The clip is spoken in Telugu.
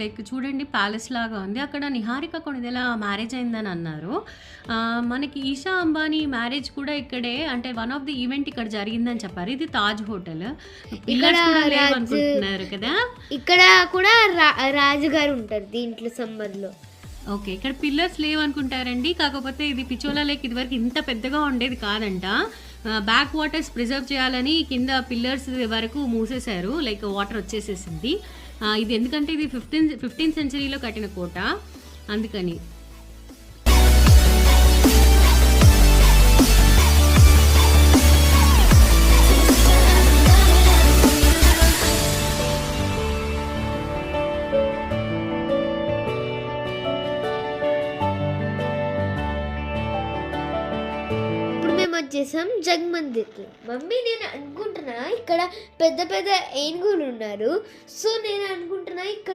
లైక్ చూడండి ప్యాలెస్ లాగా ఉంది. అక్కడ 'నిహారిక కొణిదెల' మ్యారేజ్ అయిందని అన్నారు. మనకి 'ఈషా అంబానీ' మ్యారేజ్ కూడా ఇక్కడే అంటే వన్ ఆఫ్ ది ఈవెంట్ ఇక్కడ జరిగిందని చెప్పారు. ఇది తాజ్ హోటల్. ఇక్కడ పిల్లర్స్ కూడా రాజు లేవనుకుంటున్నారు కదా! ఇక్కడ కూడా రాజుగారు ఉంటారు దీంట్లో సంబంధ్‌లో. ఓకే. ఇక్కడ పిల్లర్స్ లేవనుకుంటారండి. కాకపోతే ఇది పిచోలా లేక్ ఇదివరకు ఇంత పెద్దగా ఉండేది కాదంట. బ్యాక్ వాటర్స్ ప్రిజర్వ్ చేయాలని కింద పిల్లర్స్ వరకు మూసేశారు. లైక్ వాటర్ వచ్చేసేసింది. ఇది ఎందుకంటే ఇది 15th సెంచరీలో కట్టిన కోట. అందుకని. వచ్చేసాం జగమందిర్కి. మమ్మీ నేను అనుకుంటున్నా ఇక్కడ పెద్ద పెద్ద ఏనుగులు ఉన్నారు. సో నేను అనుకుంటున్నా ఇక్కడ